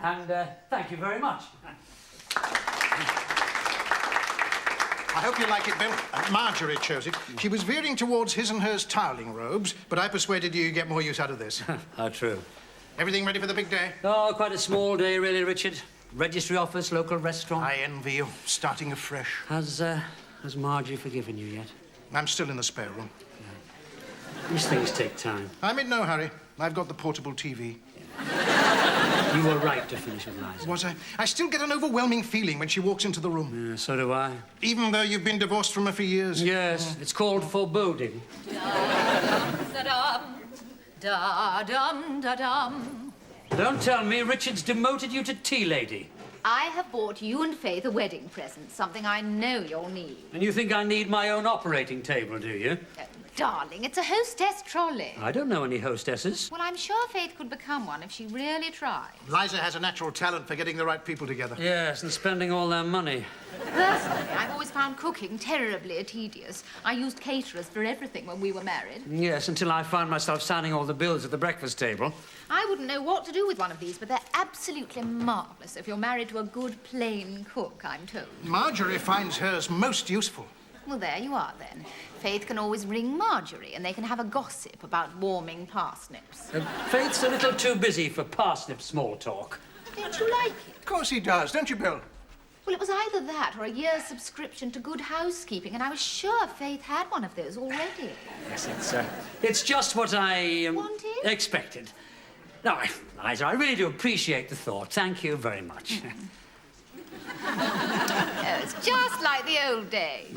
And thank you very much. I hope you like it, Bill. Marjorie chose it. She was veering towards his and hers tiling robes, but I persuaded you get more use out of this. How true. Everything ready for the big day? Oh, quite a small day, really, Richard. Registry office, local restaurant. I envy you, starting afresh. Has Margie forgiven you yet? I'm still in the spare room. Yeah. These things take time. I'm in no hurry. I've got the portable TV. You were right to finish with Liza. Was I? I still get an overwhelming feeling when she walks into the room. Yeah, so do I. Even though you've been divorced from her for years? Yes, it's called foreboding. Da-dum, da-dum, da-dum. Don't tell me Richard's demoted you to tea lady. I have bought you and Faith a wedding present, something I know you'll need. And you think I need my own operating table, do you? Darling, it's a hostess trolley. I don't know any hostesses. Well, I'm sure Faith could become one if she really tried. Liza has a natural talent for getting the right people together. Yes, and spending all their money. Personally, I've always found cooking terribly tedious. I used caterers for everything when we were married. Yes, until I found myself signing all the bills at the breakfast table. I wouldn't know what to do with one of these, but they're absolutely marvellous if you're married to a good, plain cook, I'm told. Marjorie finds hers most useful. Well, there you are, then. Faith can always ring Marjorie, and they can have a gossip about warming parsnips. Faith's a little too busy for parsnip small talk. Don't you like it? Of course he does, don't you, Bill? Well, it was either that or a year's subscription to Good Housekeeping, and I was sure Faith had one of those already. Yes, it's just what I Wanted? expected. No, Liza, I really do appreciate the thought. Thank you very much. Oh, it's just like the old days.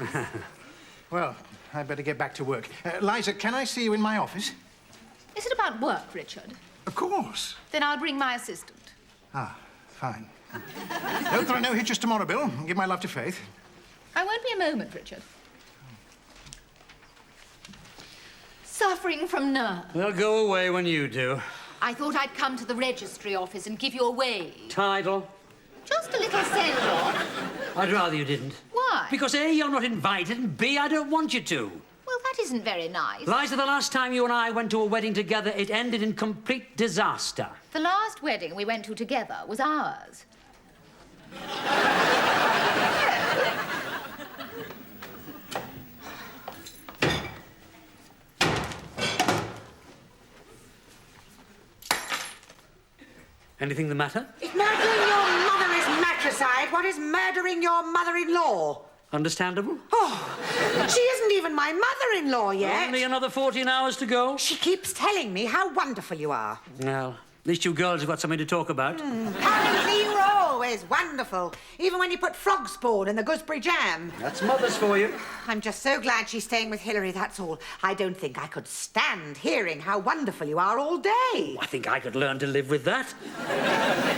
Well, I'd better get back to work. Liza, can I see you in my office? Is it about work, Richard? Of course. Then I'll bring my assistant. Ah, fine. Hope there are no hitches tomorrow, Bill. Give my love to Faith. I won't be a moment, Richard. Suffering from nerves. They'll go away when you do. I thought I'd come to the registry office and give you a wave. Title? Just a little send-off. I'd rather you didn't. Why? Because A, you're not invited, and B, I don't want you to. Well, that isn't very nice. Liza, the last time you and I went to a wedding together, it ended in complete disaster. The last wedding we went to together was ours. Anything the matter? If murdering your mother is matricide, what is murdering your mother-in-law? Understandable. Oh, she isn't even my mother-in-law yet. Only another 14 hours to go. She keeps telling me how wonderful you are. Well, these two girls have got something to talk about. Apparently you're always wonderful, even when you put frog spawn in the gooseberry jam. That's mothers for you. I'm just so glad she's staying with Hilary, that's all. I don't think I could stand hearing how wonderful you are all day. I think I could learn to live with that.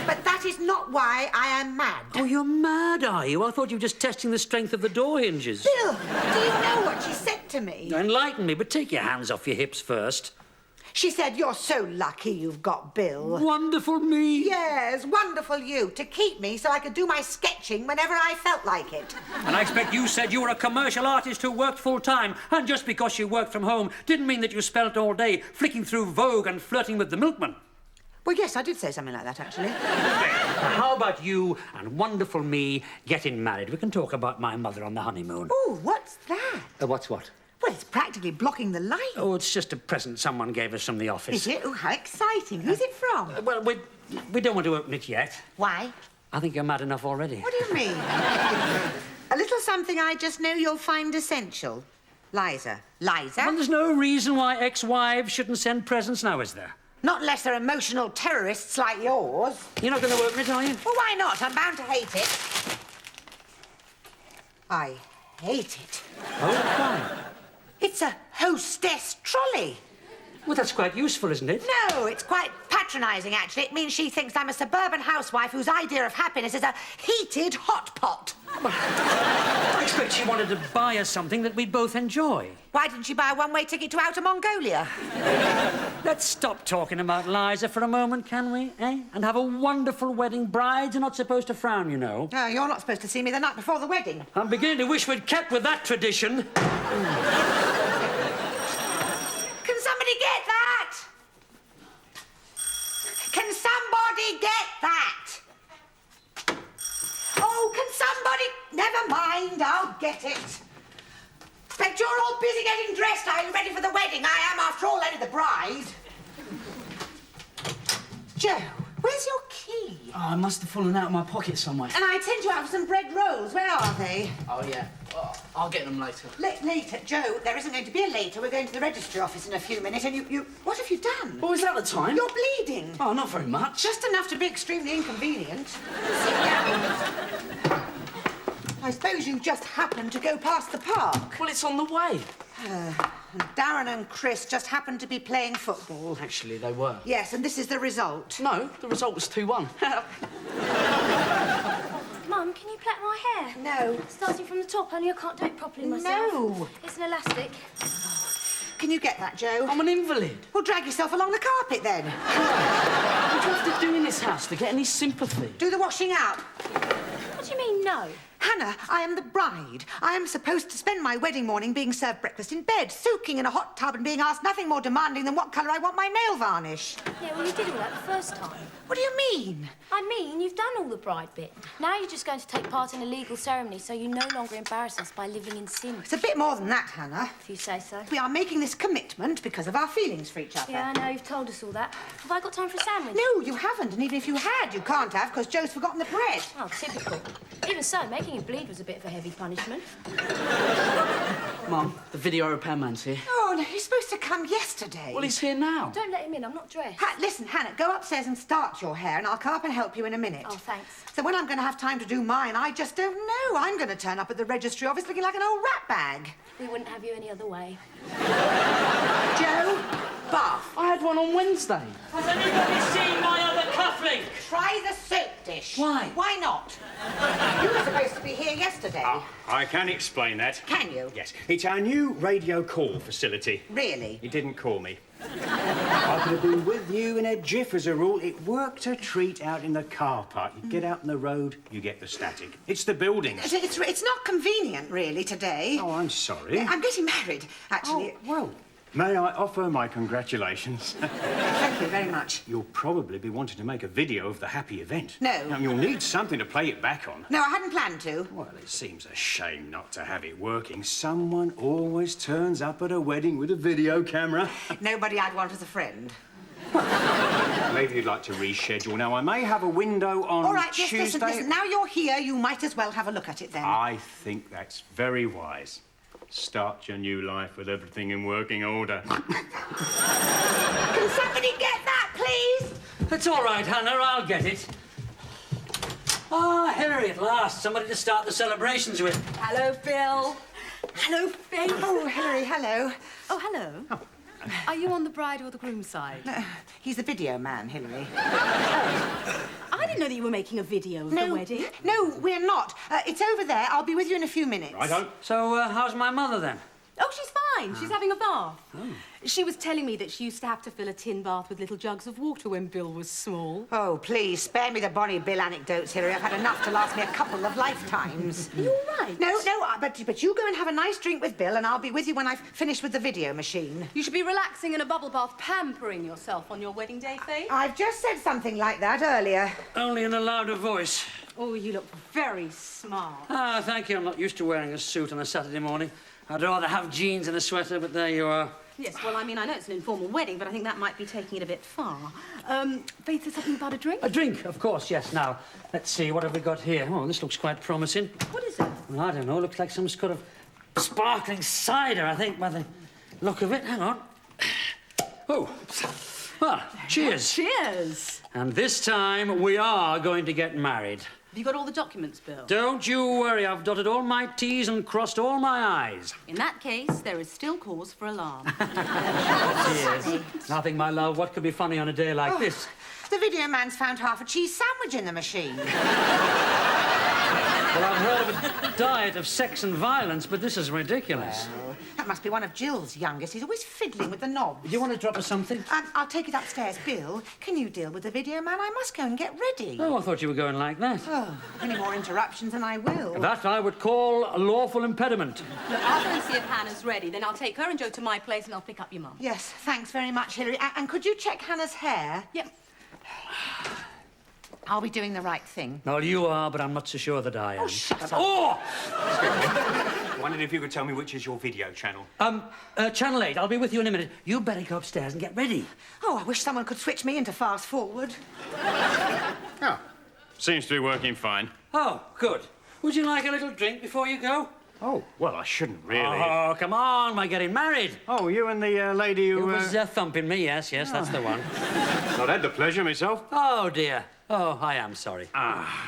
But that is not why I am mad. Oh, you're mad, are you? I thought you were just testing the strength of the door hinges. Bill, do you know what she said to me? Enlighten me, but take your hands off your hips first. She said, you're so lucky you've got Bill. Wonderful me. Yes, wonderful you, to keep me so I could do my sketching whenever I felt like it. And I expect you said you were a commercial artist who worked full-time, and just because you worked from home didn't mean that you spent all day flicking through Vogue and flirting with the milkman. Well, yes, I did say something like that, actually. Now, how about you and wonderful me getting married? We can talk about my mother on the honeymoon. Oh, what's that? What's what? Well, it's practically blocking the light. Oh, it's just a present someone gave us from the office. Is it? Oh, how exciting. Who's it from? Well, we don't want to open it yet. Why? I think you're mad enough already. What do you mean? A little something I just know you'll find essential. Liza. Liza? Well, there's no reason why ex-wives shouldn't send presents now, is there? Not unless they're emotional terrorists like yours. You're not going to open it, are you? Well, why not? I'm bound to hate it. I hate it. Oh, why? It's a hostess trolley. Well, that's quite useful, isn't it? No, it's quite patronising, actually. It means she thinks I'm a suburban housewife whose idea of happiness is a heated hot pot. I expect she wanted to buy us something that we'd both enjoy. Why didn't she buy a one-way ticket to Outer Mongolia? Let's stop talking about Liza for a moment, can we, eh? And have a wonderful wedding. Brides are not supposed to frown, you know. No, you're not supposed to see me the night before the wedding. I'm beginning to wish we'd kept with that tradition. Can somebody get that? Can somebody get that? mind, I'll get it. Bet you're all busy getting dressed, are you? Ready for the wedding? I am, after all, only the bride. Joe, where's your key? Oh, I must have fallen out of my pocket somewhere. And I sent you out for some bread rolls. Where are they? Oh, yeah. Oh, I'll get them later. Later, Joe, there isn't going to be a later. We're going to the registry office in a few minutes, and you... What have you done? Oh, is that the time? You're bleeding. Oh, not very much. Just enough to be extremely inconvenient. Sit down. I suppose you just happened to go past the park. Well, it's on the way. And Darren and Chris just happened to be playing football. Actually, they were. Yes, and this is the result. No, the result was 2-1. Mum, can you plait my hair? No. Starting from the top, only I can't do it properly myself. No. It's an elastic. Can you get that, Joe? I'm an invalid. Well, drag yourself along the carpet, then. What do you have to do in this house to get any sympathy? Do the washing up. What do you mean, no? Hannah, I am the bride. I am supposed to spend my wedding morning being served breakfast in bed, soaking in a hot tub and being asked nothing more demanding than what colour I want my nail varnish. Yeah, well, you did all that the first time. What do you mean? I mean, you've done all the bride bit. Now you're just going to take part in a legal ceremony so you no longer embarrass us by living in sin. It's a bit more than that, Hannah. If you say so. We are making this commitment because of our feelings for each other. Yeah, I know, you've told us all that. Have I got time for a sandwich? No, you haven't, and even if you had, you can't have, because Joe's forgotten the bread. Oh, typical. Even so, making you bleed was a bit of a heavy punishment. Mum, the video repairman's here. Oh, no, he's supposed to come yesterday. Well, he's here now. Don't let him in, I'm not dressed. Listen, Hannah, go upstairs and start your hair, and I'll come up and help you in a minute. Oh, thanks. So when I'm going to have time to do mine, I just don't know. I'm going to turn up at the registry office looking like an old rat bag. We wouldn't have you any other way. Joe, bath. I had one on Wednesday. Has anybody seen my other cufflink? Try the soap dish. Why? Why not? You were supposed to be here yesterday. I can explain that. Can you? Yes. It's our new radio call facility. Really? He didn't call me. I could have been with you in a jiff as a rule. It worked a treat out in the car park. You get out on the road, you get the static. It's the buildings. It's not convenient, really, today. Oh, I'm sorry. I'm getting married, actually. Oh, well, may I offer my congratulations? Thank you very much. You'll probably be wanting to make a video of the happy event. No. Now, you'll need something to play it back on. No, I hadn't planned to. Well, it seems a shame not to have it working. Someone always turns up at a wedding with a video camera. Nobody I'd want as a friend. Maybe you'd like to reschedule. Now, I may have a window on All right, Tuesday. just listen. Now you're here, you might as well have a look at it then. I think that's very wise. Start your new life with everything in working order. Can somebody get that, please? It's all right, Hannah, I'll get it. Ah, Hilary, at last. Somebody to start the celebrations with. Hello, Bill. Hello, Faith. Oh, Hilary, hello. Oh, hello. Are you on the bride or the groom side? He's the video man, Hilary. I didn't know that you were making a video of the wedding. No, we're not. It's over there. I'll be with you in a few minutes. Righto. So, how's my mother, then? Oh, she's fine. She's having a bath. She was telling me that she used to have to fill a tin bath with little jugs of water when Bill was small. Oh, please, spare me the Bonnie Bill anecdotes, Hilary. I've had enough to last me a couple of lifetimes. Are you all right? No, but you go and have a nice drink with Bill, and I'll be with you when I've finished with the video machine. You should be relaxing in a bubble bath, pampering yourself on your wedding day, Faith. I've just said something like that earlier. Only in a louder voice. Oh, you look very smart. Ah, thank you. I'm not used to wearing a suit on a Saturday morning. I'd rather have jeans and a sweater, but there you are. Yes, well, I mean, I know it's an informal wedding, but I think that might be taking it a bit far. Faith said something about a drink? A drink, of course, yes. Now, let's see, what have we got here? Oh, this looks quite promising. What is it? Well, I don't know. Looks like some sort of sparkling cider, I think, by the look of it. Hang on. Oh, well, cheers. Cheers. And this time, we are going to get married. Have you got all the documents, Bill? Don't you worry. I've dotted all my T's and crossed all my I's. In that case, there is still cause for alarm. Cheers. Nothing, my love. What could be funny on a day like this? The video man's found half a cheese sandwich in the machine. Well, I've heard of a diet of sex and violence, but this is ridiculous. Well, that must be one of Jill's youngest. He's always fiddling with the knobs. Do you want to drop us something? I'll take it upstairs. Bill, can you deal with the video man? I must go and get ready. Oh, I thought you were going like that. Oh, any more interruptions and I will. That I would call a lawful impediment. Look, I'll go and see if Hannah's ready. Then I'll take her and Joe to my place and I'll pick up your mum. Yes, thanks very much, Hilary. And could you check Hannah's hair? Yep. Are we doing the right thing? Well, you are, but I'm not so sure that I am. Oh, shut up. Oh! I wondered if you could tell me which is your video channel. Channel 8, I'll be with you in a minute. You better go upstairs and get ready. Oh, I wish someone could switch me into fast forward. Oh, seems to be working fine. Oh, good. Would you like a little drink before you go? Oh, well, I shouldn't really. Oh, come on, we're getting married. Oh, you and the lady who... It was thumping me, yes, that's the one. Not had the pleasure myself. Oh, dear. Oh, I am sorry.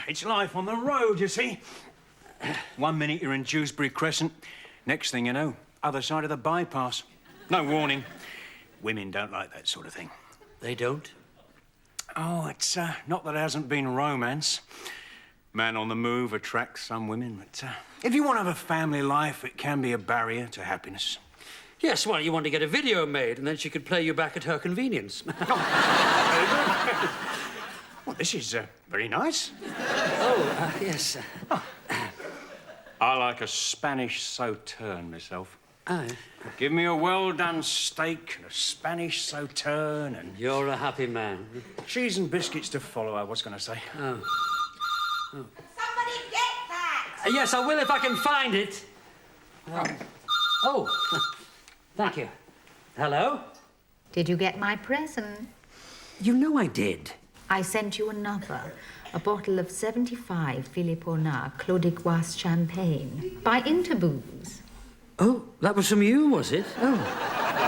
It's life on the road, you see. 1 minute you're in Dewsbury Crescent. Next thing you know, other side of the bypass. No warning. Women don't like that sort of thing. They don't? Oh, it's not that there hasn't been romance. Man on the move attracts some women, but if you want to have a family life, it can be a barrier to happiness. Yes, well, you want to get a video made, and then she could play you back at her convenience. Well, this is very nice. Oh, yes. I like a Spanish sauterne myself. Oh. Give me a well-done steak and a Spanish sauterne and... You're a happy man. cheese and biscuits to follow, I was going to say. Oh. Somebody get that! Yes, I will if I can find it. Oh, thank you. Hello? Did you get my present? You know I did. I sent you another. A bottle of 75 Philippe Onard Clos d'Ivoire champagne by Interbooze. Oh, that was from you, was it? Oh,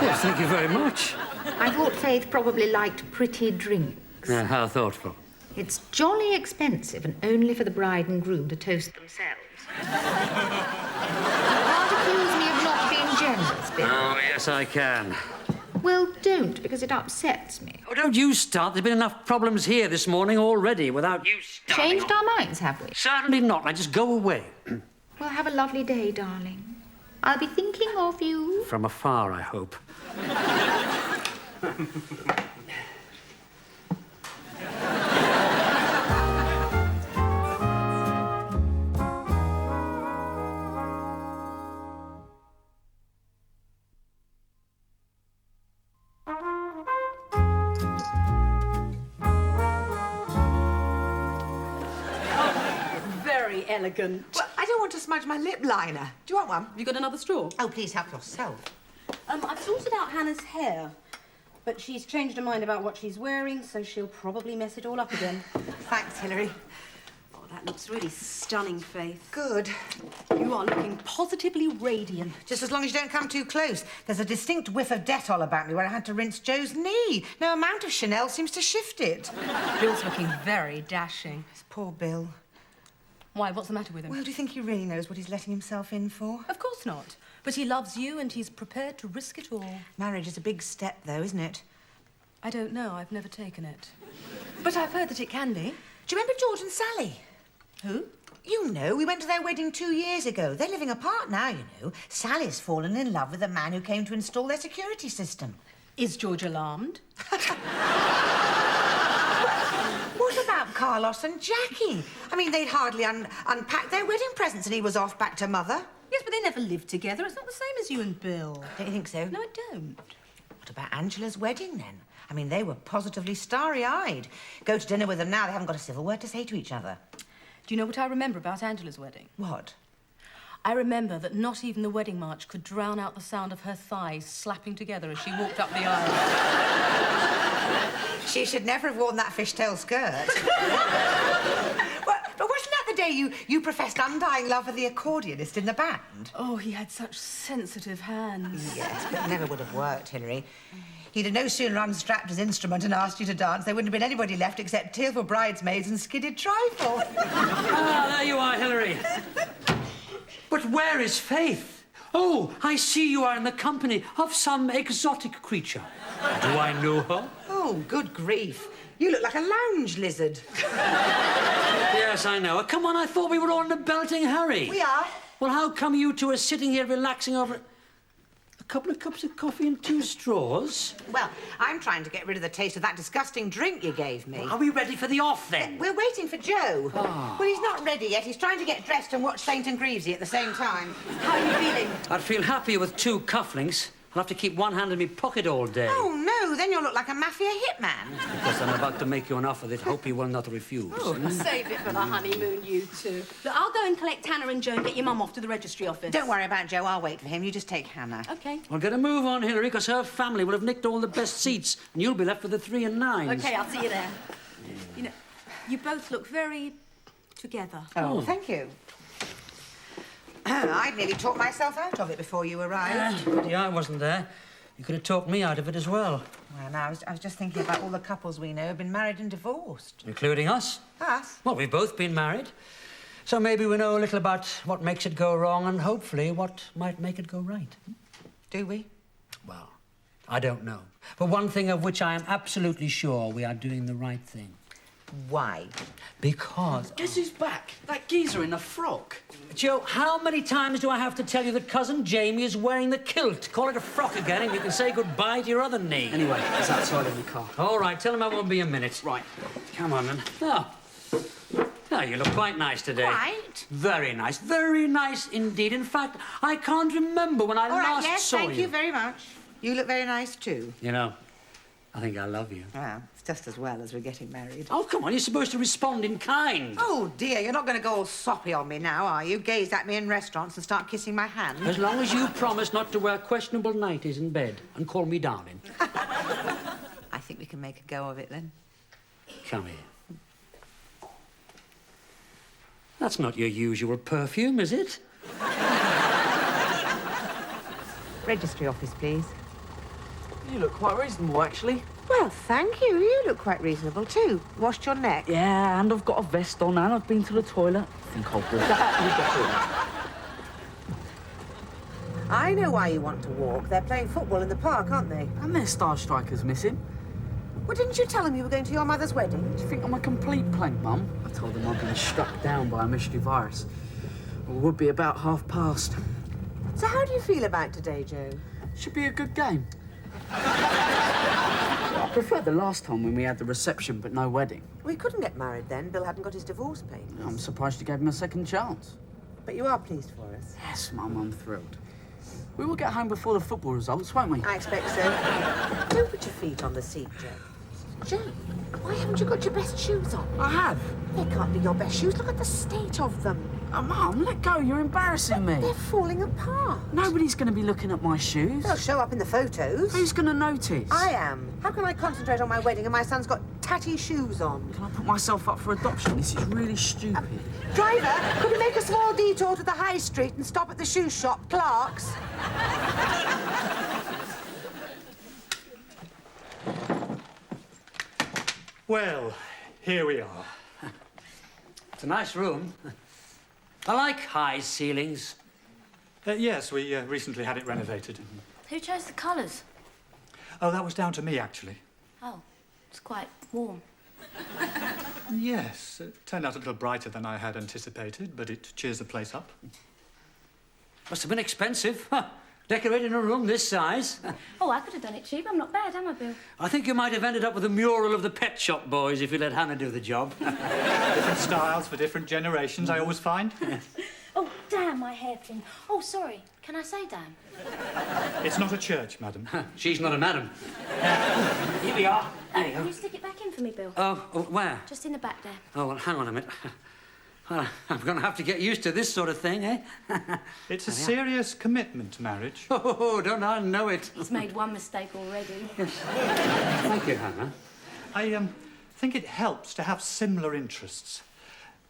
yes, thank you very much. I thought Faith probably liked pretty drinks. How thoughtful. It's jolly expensive and only for the bride and groom to toast themselves. Can't accuse me of not being generous, Bill. Oh, yes, I can. Well, don't, because it upsets me. Oh, don't you start. There's been enough problems here this morning already without you starting. Changed our minds, have we? Certainly not. Now, just go away. Well, have a lovely day, darling. I'll be thinking of you. From afar, I hope. Very elegant. Well, I don't want to smudge my lip liner. Do you want one? Have you got another straw? Oh, please help yourself. I've sorted out Hannah's hair, but she's changed her mind about what she's wearing, so she'll probably mess it all up again. Thanks, Hilary. Oh, that looks really stunning, Faith. Good. You are looking positively radiant. Just as long as you don't come too close. There's a distinct whiff of Dettol about me where I had to rinse Joe's knee. No amount of Chanel seems to shift it. Bill's looking very dashing. This poor Bill. Why, what's the matter with him? Well, do you think he really knows what he's letting himself in for? Of course not. But he loves you and he's prepared to risk it all. Marriage is a big step, though, isn't it? I don't know. I've never taken it. But I've heard that it can be. Do you remember George and Sally? Who? You know, we went to their wedding 2 years ago. They're living apart now, you know. Sally's fallen in love with the man who came to install their security system. Is George alarmed? What about Carlos and Jackie? I mean, they'd hardly unpacked their wedding presents and he was off back to Mother. Yes, but they never lived together. It's not the same as you and Bill. Don't you think so? No, I don't. What about Angela's wedding, then? I mean, they were positively starry-eyed. Go to dinner with them now, they haven't got a civil word to say to each other. Do you know what I remember about Angela's wedding? What? I remember that not even the wedding march could drown out the sound of her thighs slapping together as she walked up the aisle. She should never have worn that fishtail skirt. But wasn't that the day you professed undying love for the accordionist in the band? Oh, he had such sensitive hands. Yes, but it never would have worked, Hilary. He'd have no sooner unstrapped his instrument and asked you to dance, there wouldn't have been anybody left except tearful bridesmaids and skidded trifle. Ah, there you are, Hilary. But where is Faith? Oh, I see you are in the company of some exotic creature. Do I know her? Oh, good grief. You look like a lounge lizard. Yes, I know her. Come on, I thought we were all in a belting hurry. We are. Well, how come you two are sitting here relaxing over a couple of cups of coffee and 2 straws? Well, I'm trying to get rid of the taste of that disgusting drink you gave me. Are we ready for the off, then? We're waiting for Joe. Oh. Well, he's not ready yet. He's trying to get dressed and watch Saint and Greavesy at the same time. How are you feeling? I'd feel happier with 2 cufflinks. I'll have to keep one hand in my pocket all day. Oh, no, then you'll look like a mafia hitman. Because I'm about to make you an offer that I hope you will not refuse. Save it for the honeymoon, you two. Look, I'll go and collect Hannah and Joe and get your mum off to the registry office. Don't worry about Joe, I'll wait for him. You just take Hannah. OK. Well, get a move on, Hilary, because her family will have nicked all the best seats, and you'll be left with the 3 and 9s. OK, I'll see you there. You know, you both look very together. Oh, thank you. I'd nearly talked myself out of it before you arrived. Yeah, I wasn't there. You could have talked me out of it as well. Well, now, I was just thinking about all the couples we know who've been married and divorced. Including us. Us? Well, we've both been married. So maybe we know a little about what makes it go wrong and hopefully what might make it go right. Do we? Well, I don't know. But one thing of which I am absolutely sure, we are doing the right thing. Why? Because... Guess who's back? That geezer in the frock. Joe, how many times do I have to tell you that Cousin Jamie is wearing the kilt? Call it a frock again and you can say goodbye to your other knee. Anyway, it's outside in the car. All right, tell him I won't be a minute. Right. Come on, then. Oh. Oh, you look quite nice today. Quite? Very nice indeed. In fact, I can't remember when I All right, last yes, saw you. thank you very much. You look very nice, too. You know, I think I love you. Well, it's just as well as we're getting married. Oh, come on, you're supposed to respond in kind. Oh, dear, you're not going to go all soppy on me now, are you? Gaze at me in restaurants and start kissing my hand. As long as you promise not to wear questionable nighties in bed and call me darling. I think we can make a go of it, then. Come here. That's not your usual perfume, is it? Registry office, please. You look quite reasonable, actually. Well, thank you. You look quite reasonable, too. Washed your neck? Yeah, and I've got a vest on and I've been to the toilet. I think I'll walk. I know why you want to walk. They're playing football in the park, aren't they? And their star striker's missing. Well, didn't you tell them you were going to your mother's wedding? Do you think I'm a complete plank, Mum? I told them I'd been struck down by a mystery virus. It would be about past. So how do you feel about today, Joe? Should be a good game. I prefer the last time when we had the reception but no wedding. We couldn't get married then. Bill hadn't got his divorce papers. I'm surprised you gave him a second chance. But you are pleased for us. Yes, Mum, I'm thrilled. We will get home before the football results, won't we? I expect so. Don't put your feet on the seat, Joe. Joe, why haven't you got your best shoes on? I have. They can't be your best shoes. Look at the state of them. Mum, let go. You're embarrassing me. They're falling apart. Nobody's going to be looking at my shoes. They'll show up in the photos. Who's going to notice? I am. How can I concentrate on my wedding and my son's got tatty shoes on? Can I put myself up for adoption? This is really stupid. Driver, could we make a small detour to the high street and stop at the shoe shop, Clark's? Well, here we are. It's a nice room. I like high ceilings. Yes, we recently had it renovated. Who chose the colours? Oh, that was down to me, actually. Oh, it's quite warm. Yes, it turned out a little brighter than I had anticipated, but it cheers the place up. Must have been expensive. Decorating a room this size. Oh, I could have done it cheap. I'm not bad, am I, Bill? I think you might have ended up with a mural of the Pet Shop Boys if you let Hannah do the job. Different styles for different generations, I always find. Oh, damn, my hairpin. Oh, sorry. Can I say damn? It's not a church, madam. She's not a madam. Here we are. There you Can go. you stick it back in for me, Bill? Oh, where? Just in the back there. Oh, well, hang on a minute. Well, I'm going to have to get used to this sort of thing, eh? It's a serious commitment, marriage. Oh, don't I know it? He's made one mistake already. Yes. Thank you, Hannah. I think it helps to have similar interests.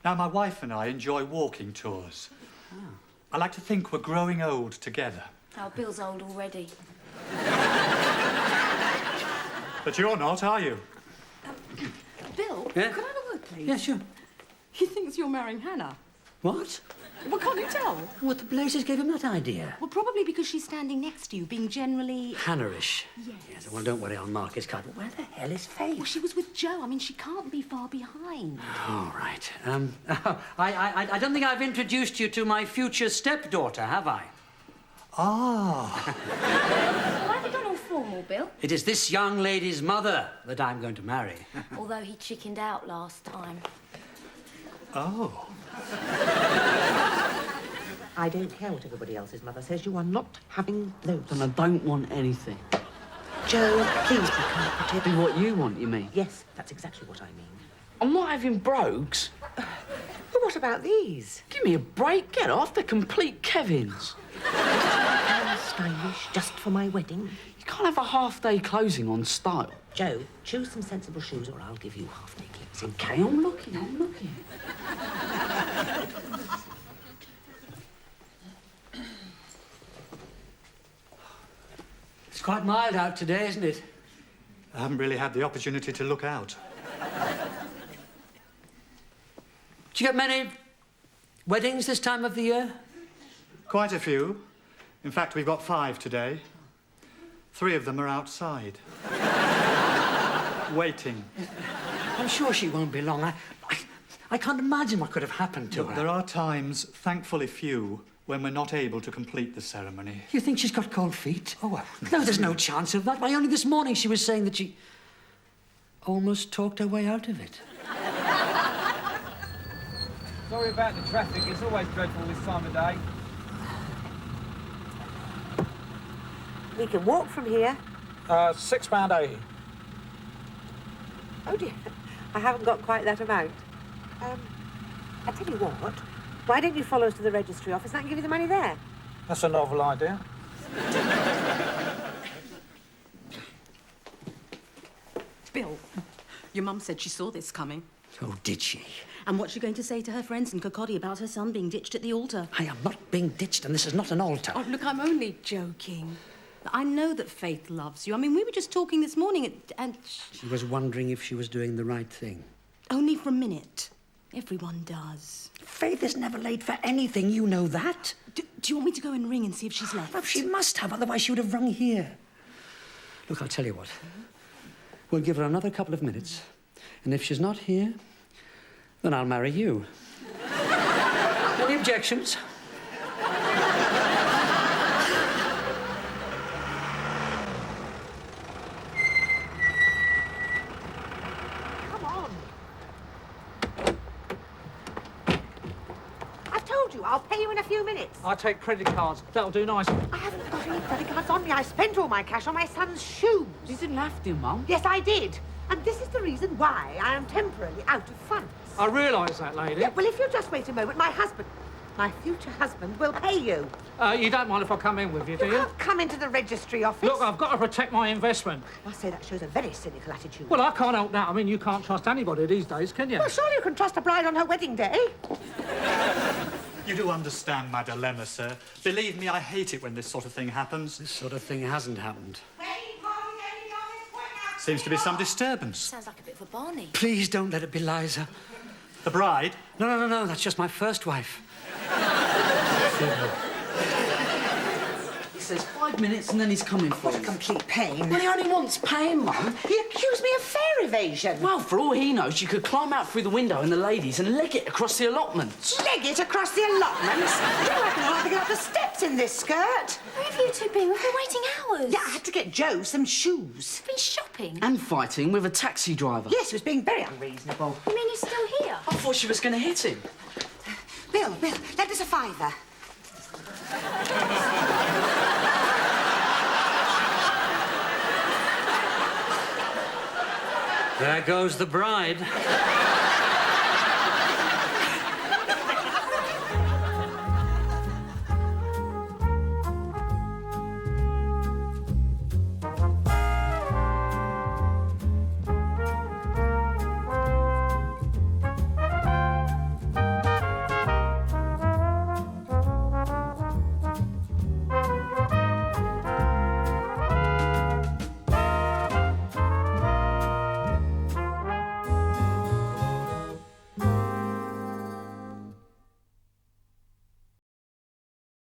Now, my wife and I enjoy walking tours. Oh. I like to think we're growing old together. Oh, Bill's old already. But you're not, are you? Bill, Yeah? could I have a word, please? Yeah, sure. He thinks you're marrying Hannah. What? Well, can't you tell? What the blazes gave him that idea? Well, probably because she's standing next to you, being generally... Hannah-ish. Yes. Well, don't worry, I'll mark his card. But where the hell is Faith? Well, she was with Joe. I mean, she can't be far behind. All right. I don't think I've introduced you to my future stepdaughter, have I? Ah. Why have you gone all formal, Bill? It is this young lady's mother that I'm going to marry. Although he chickened out last time. Oh. I don't care what everybody else's mother says. You are not having those. And I don't want anything. Joe, please be cooperative. Be what you want, you mean? Yes, that's exactly what I mean. I'm not having brogues. But what about these? Give me a break. Get off. They're complete Kevins. Stylish, just for my wedding. You can't have a half-day closing on style. Joe, choose some sensible shoes or I'll give you half-day clips. Okay, I'm looking. It's quite mild out today, isn't it? I haven't really had the opportunity to look out. Do you get many weddings this time of the year? Quite a few. In fact, we've got 5 today. 3 of them are outside. Waiting. I'm sure she won't be long. I can't imagine what could have happened to Look, her. there are times, thankfully few, when we're not able to complete the ceremony. You think she's got cold feet? Oh, well, no, there's no chance of that. Why, only this morning she was saying that she almost talked her way out of it. Sorry about the traffic. It's always dreadful this time of day. We can walk from here. £6.80. Oh, dear. I haven't got quite that amount. I tell you what. Why don't you follow us to the registry office and I can give you the money there? That's a novel idea. Bill, your mum said she saw this coming. Oh, did she? And what's she going to say to her friends in Kirkcaldy about her son being ditched at the altar? I am not being ditched, and this is not an altar. Oh, look, I'm only joking. I know that Faith loves you. I mean, we were just talking this morning and... She was wondering if she was doing the right thing. Only for a minute. Everyone does. Faith is never late for anything, you know that. Do you want me to go and ring and see if she's left? Well, she must have, otherwise she would have rung here. Look, I'll tell you what. We'll give her another couple of minutes, and if she's not here, then I'll marry you. Any objections? Come on. I've told you, I'll pay you in a few minutes. I take credit cards. That'll do nice. I haven't got any credit cards on me. I spent all my cash on my son's shoes. You didn't have to, Mum. Yes, I did. And this is the reason why I am temporarily out of funds. I realise that, lady. Yeah, well, if you'll just wait a moment, my future husband will pay you. You don't mind if I come in with you, do You you? can't come into the registry office. Look, I've got to protect my investment. I say that shows a very cynical attitude. Well, I can't help that. I mean, you can't trust anybody these days, can you? Well, surely you can trust a bride on her wedding day. You do understand my dilemma, sir. Believe me, I hate it when this sort of thing happens. This sort of thing hasn't happened. Seems to be some disturbance. Sounds like a bit of a Barney. Please don't let it be Liza. The bride? No, that's just my first wife. He says 5 minutes and then he's coming for What a you. complete pain. Well, he only wants paying, Mum. He accused me of fare evasion. Well, for all he knows, you could climb out through the window in the ladies and leg it across the allotments. Leg it across the allotments? Joe, I can hardly get up the steps in this skirt. Where have you two been? We've been waiting hours. Yeah, I had to get Joe some shoes. Been shopping? And fighting with a taxi driver. Yes, he was being very unreasonable. You mean he's still here? I thought she was going to hit him. Bill, lend us a fiver. There goes the bride.